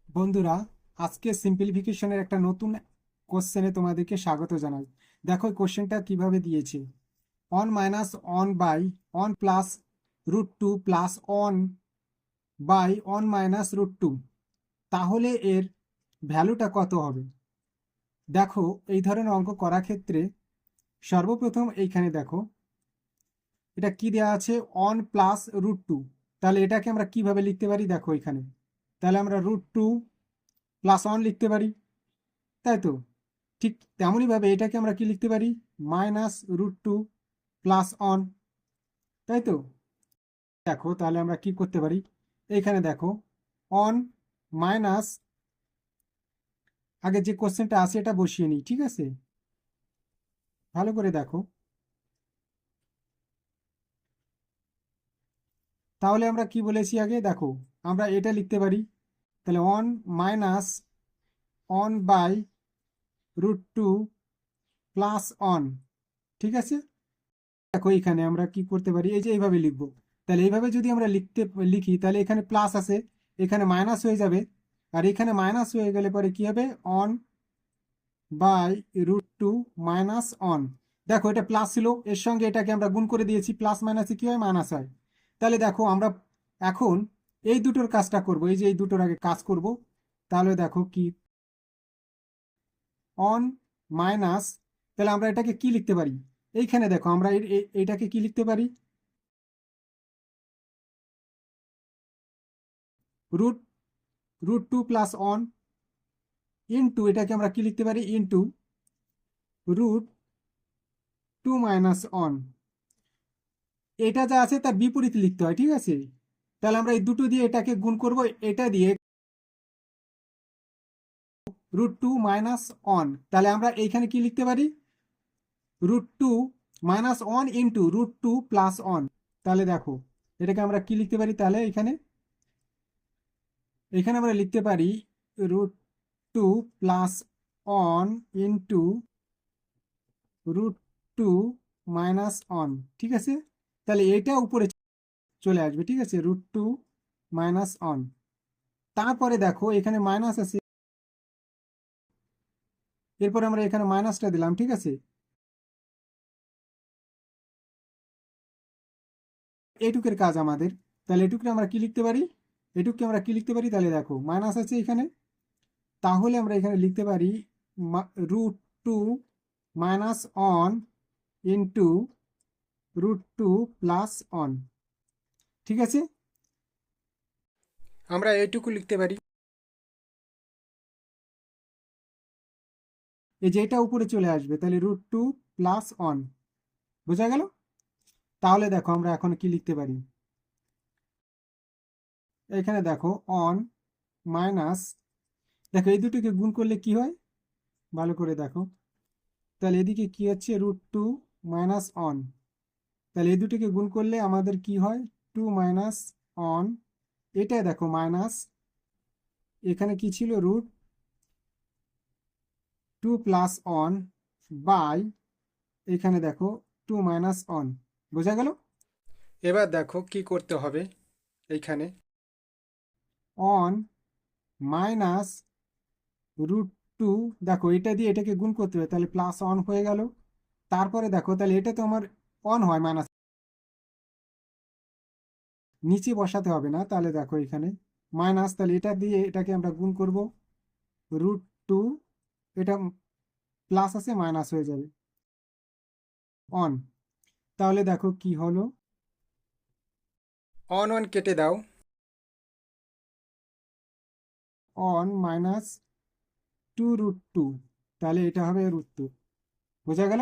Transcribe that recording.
বন্ধুরা, আজকে সিম্পলিফিকেশনের একটা নতুন কোশ্চেনে তোমাদেরকে স্বাগত জানাই। দেখো কোশ্চেনটা কিভাবে দিয়েছে। N minus n by n plus √2 plus n by n minus √2, তাহলে এর ভ্যালুটা কত হবে। দেখো, এই ধরনের অঙ্ক করার ক্ষেত্রে সর্বপ্রথম এইখানে দেখো এটা কি দেওয়া আছে, অন প্লাস √2। তাহলে এটাকে আমরা কিভাবে লিখতে পারি, দেখো এখানে তাহলে আমরা √2 প্লাস অন লিখতে পারি, তাই তো। ঠিক তেমনইভাবে এটাকে আমরা কি লিখতে পারি, -√2 প্লাস অন, তাই তো। দেখো তাহলে আমরা কি করতে পারি, এইখানে দেখো অন মাইনাস, আগে যে কোশ্চেনটা আছে এটা বসিয়ে নিই, ঠিক আছে। ভালো করে দেখো, তাহলে আমরা কি বলেছি আগে দেখো, আমরা এটা লিখতে পারি, তাহলে n minus n by √2 plus n, ঠিক আছে। দেখো এখানে আমরা কি করতে পারি, এই যে এইভাবে লিখবো। তাহলে এইভাবে যদি আমরা লিখি তাহলে এখানে প্লাস আছে, এখানে মাইনাস হয়ে যাবে, আর এখানে মাইনাস হয়ে গেলে পরে কি হবে, অন বাই √2 মাইনাস অন। দেখো এটা প্লাস ছিল, এর সঙ্গে এটাকে আমরা গুণ করে দিয়েছি, প্লাস মাইনাসে কি হয়, মাইনাস হয়। তাহলে দেখো আমরা এখন এই দুটোর কাজটা করব, এই যে এই দুটোর আগে কাজ করব। তাহলে দেখো কি, অন মাইনাস, তাহলে আমরা এটাকে কি লিখতে পারি, এইখানে দেখো আমরা এইটাকে কি লিখতে পারি, রুট √2 প্লাস অন ইন্টু, এটাকে আমরা কি লিখতে পারি, ইন্টু √2 মাইনাস অন। এটা যা আছে তার বিপরীত লিখতে হয়, ঠিক আছে। তাহলে আমরা এই দুটো দিয়ে এটাকে গুণ করব, এটা দিয়ে √2 মাইনাস অন। তাহলে আমরা এইখানে কি লিখতে পারি, √2 minus on into √2 plus on. তাহলে দেখো এটাকে আমরা কি লিখতে পারি, তাহলে এখানে এখানে আমরা লিখতে পারি √2 plus on into √2 minus on, ঠিক আছে। তাহলে এটা উপরে চলে আসবে, ঠিক আছে, √2 মাইনাস অন। তারপরে দেখো এখানে মাইনাস আছে, এরপরে আমরা এখানে মাইনাসটা দিলাম, ঠিক আছে। এটুকের কাজ আমাদের, তাহলে এটুকে আমরা কি লিখতে পারি, এটুককে আমরা কি লিখতে পারি, তাহলে দেখো মাইনাস আছে এখানে, তাহলে আমরা এখানে লিখতে পারি √2 minus on into √2 plus n, ঠিক আছে। আমরা এইটুকু লিখতে পারি, এই যে এটা উপরে চলে আসবে, তাহলে √2 প্লাস অন, বোঝা গেল। তাহলে দেখো আমরা এখন কি লিখতে পারি, এখানে দেখো অন মাইনাস, দেখো এই দুটোকে গুণ করলে কি হয়, ভালো করে দেখো। তাহলে এদিকে কি হচ্ছে, √2 মাইনাস অন, তাহলে এই দুটোকে গুণ করলে আমাদের কি হয়, 2 মাইনাস অন, এটা দেখো মাইনাস, এখানে কি ছিল, √2 প্লাস অন বাই, এখানে দেখো 2 মাইনাস অন, বোঝা গেল। এবার দেখো কি করতে হবে, এইখানে অন মাইনাস √2, দেখো এটা দিয়ে এটাকে গুণ করতে হবে, তাহলে প্লাস অন হয়ে গেল। তারপরে দেখো তাহলে এটা তো আমার অন হয়, মাইনাস নিচে বসাতে হবে না, তাহলে দেখো এখানে মাইনাস, তাহলে এটা দিয়ে এটাকে আমরা গুণ করব, √2, এটা প্লাস আছে মাইনাস হয়ে যাবে, অন। তাহলে দেখো কি হলো, অন অন কেটে দাও, অন মাইনাস 2 √2, তাহলে এটা হবে √2, বোঝা গেল।